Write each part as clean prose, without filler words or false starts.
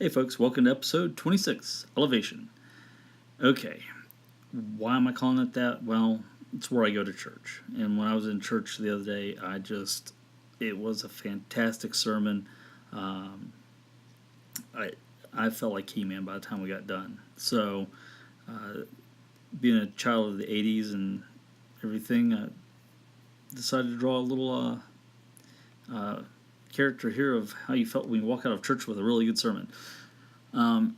Hey folks, welcome to episode 26, Elevation. Okay, why am I calling it that? Well, it's where I go to church. And when I was in church the other day, it was a fantastic sermon. Um, I, I felt like He-Man by the time we got done. So, uh, being a child of the 80s and everything, I decided to draw a little uh, character here of how you felt when you walk out of church with a really good sermon. Um,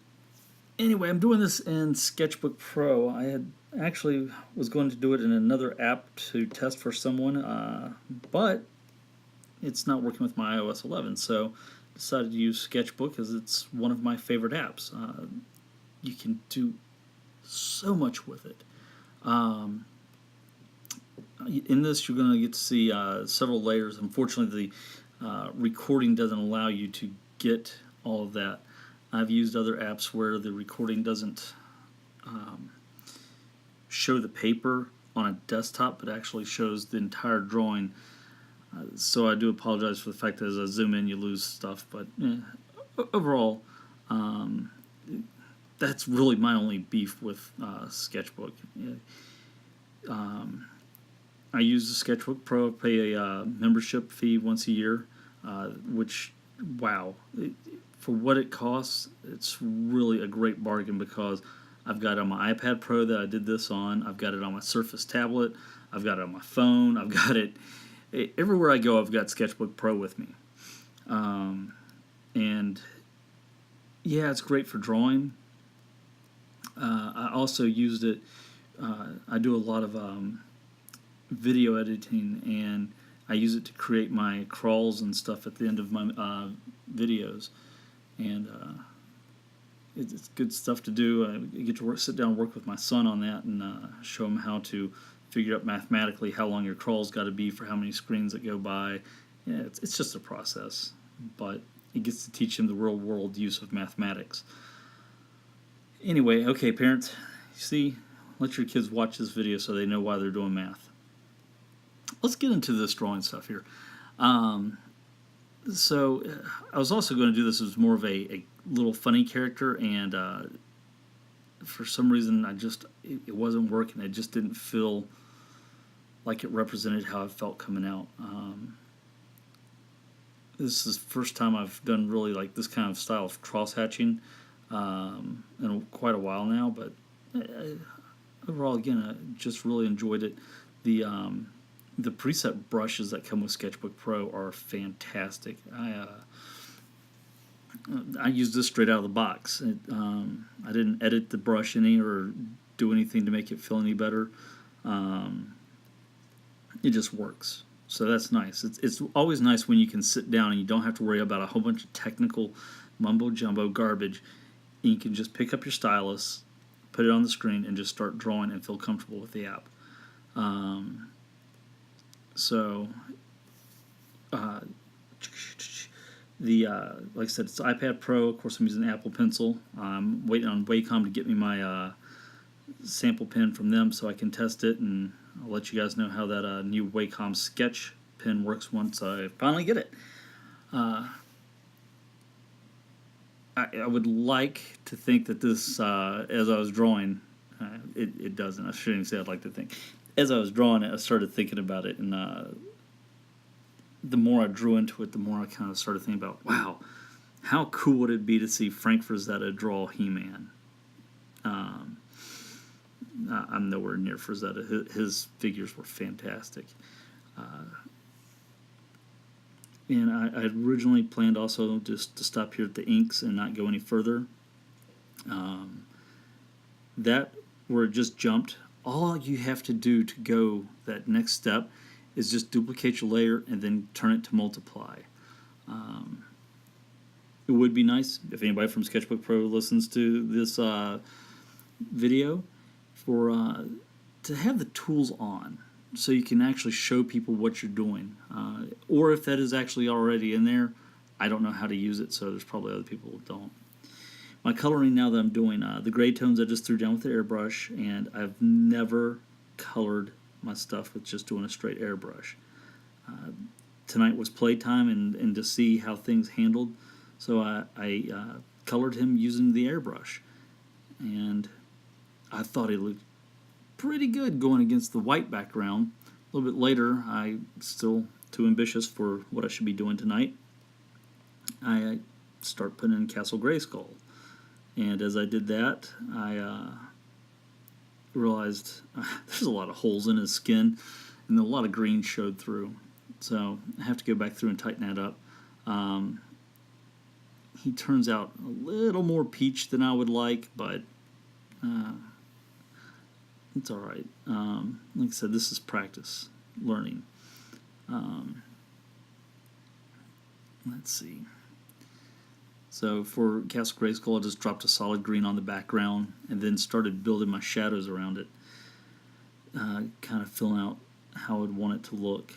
anyway, I'm doing this in Sketchbook Pro. I had actually was going to do it in another app to test for someone, but it's not working with my iOS 11, so decided to use Sketchbook as it's one of my favorite apps. You can do so much with it. Um, in this, you're going to get to see several layers. Unfortunately, the recording doesn't allow you to get all of that. I've used other apps where the recording doesn't show the paper on a desktop, but actually shows the entire drawing. So I do apologize for the fact that as I zoom in, you lose stuff. But overall, um, that's really my only beef with Sketchbook. Um, I use the Sketchbook Pro, pay a membership fee once a year, which, wow, for what it costs, it's really a great bargain because I've got it on my iPad Pro that I did this on, I've got it on my Surface tablet, I've got it on my phone, I've got it everywhere I go. I've got Sketchbook Pro with me, and yeah, it's great for drawing. I also used it. I do a lot of video editing, and I use it to create my crawls and stuff at the end of my videos, and it's good stuff to do. I get to sit down and work with my son on that and show him how to figure out mathematically how long your crawl's got to be for how many screens that go by. Yeah, it's just a process, but it gets to teach him the real world use of mathematics. Anyway, okay, parents, you see, let your kids watch this video so they know why they're doing math. Let's get into this drawing stuff here. So I was also going to do this as more of a little funny character, and for some reason it wasn't working. It just didn't feel like it represented how I felt coming out. This is the first time I've done really like this kind of style of cross hatching in quite a while now, but overall, again, I just really enjoyed it. The preset brushes that come with Sketchbook Pro are fantastic. I used this straight out of the box. I didn't edit the brush any or do anything to make it feel any better. It just works. So that's nice. It's always nice when you can sit down and you don't have to worry about a whole bunch of technical mumbo-jumbo garbage. And you can just pick up your stylus, put it on the screen, and just start drawing and feel comfortable with the app. So like I said, it's iPad Pro. Of course, I'm using Apple Pencil. I'm waiting on Wacom to get me my sample pen from them so I can test it, and I'll let you guys know how that new Wacom Sketch pen works once I finally get it. I would like to think that this, as I was drawing, it doesn't. I shouldn't even say I'd like to think. As I was drawing it, I started thinking about it, and the more I drew into it, the more I kind of started thinking about, wow, how cool would it be to see Frank Frazetta draw He-Man? I'm nowhere near Frazetta. His figures were fantastic. And I originally planned also just to stop here at the inks and not go any further. That where it just jumped, all you have to do to go that next step is just duplicate your layer and then turn it to multiply. It would be nice if anybody from Sketchbook Pro listens to this video for to have the tools on so you can actually show people what you're doing. Or if that is actually already in there, I don't know how to use it, so there's probably other people who don't. My coloring now that I'm doing, the gray tones I just threw down with the airbrush, and I've never colored my stuff with just doing a straight airbrush. Tonight was playtime and to see how things handled, so I colored him using the airbrush. And I thought he looked pretty good going against the white background. A little bit later, I still too ambitious for what I should be doing tonight. I start putting in Castle Grayskull. And as I did that, I realized there's a lot of holes in his skin, and a lot of green showed through. So I have to go back through and tighten that up. He turns out a little more peach than I would like, but it's all right. Like I said, this is practice, learning. Let's see. So for Castle Grayskull, I just dropped a solid green on the background and then started building my shadows around it, kind of filling out how I would want it to look,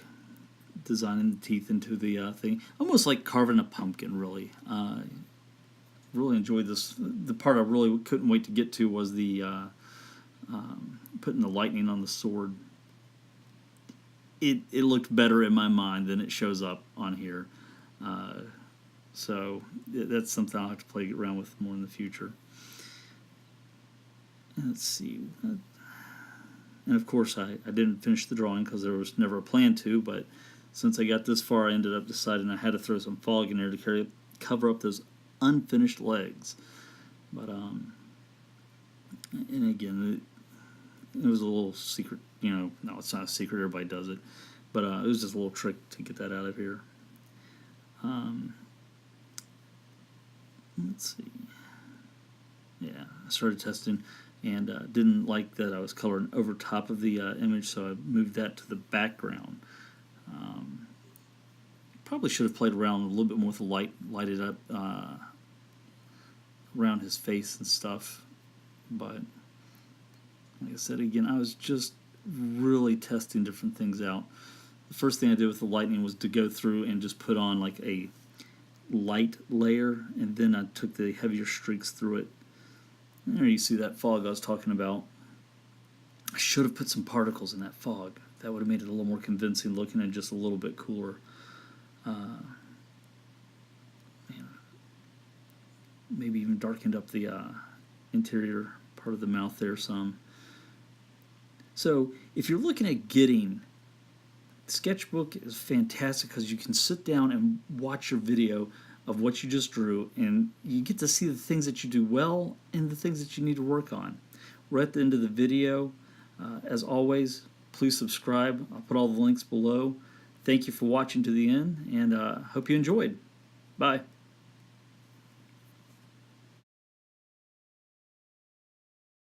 designing the teeth into the thing, almost like carving a pumpkin, really. Really enjoyed this. The part I really couldn't wait to get to was the putting the lightning on the sword. It looked better in my mind than it shows up on here. So that's something I'll have to play around with more in the future. Let's see. And of course I didn't finish the drawing because there was never a plan to, but since I got this far, I ended up deciding I had to throw some fog in there to cover up those unfinished legs. But and again, it was a little secret, no, it's not a secret, everybody does it, but it was just a little trick to get that out of here. Let's see. Yeah, I started testing and didn't like that I was coloring over top of the image, so I moved that to the background. Probably should have played around a little bit more with the light, lighted up around his face and stuff, but like I said, again, I was just really testing different things out. The first thing I did with the lightning was to go through and just put on like a light layer, and then I took the heavier streaks through it. And there you see that fog I was talking about. I should have put some particles in that fog. That would have made it a little more convincing looking and just a little bit cooler. Maybe even darkened up the interior part of the mouth there some. So if you're looking at getting, Sketchbook is fantastic because you can sit down and watch your video of what you just drew, and you get to see the things that you do well and the things that you need to work on. We're at the end of the video. As always, please subscribe. I'll put all the links below. Thank you for watching to the end, and hope you enjoyed. Bye.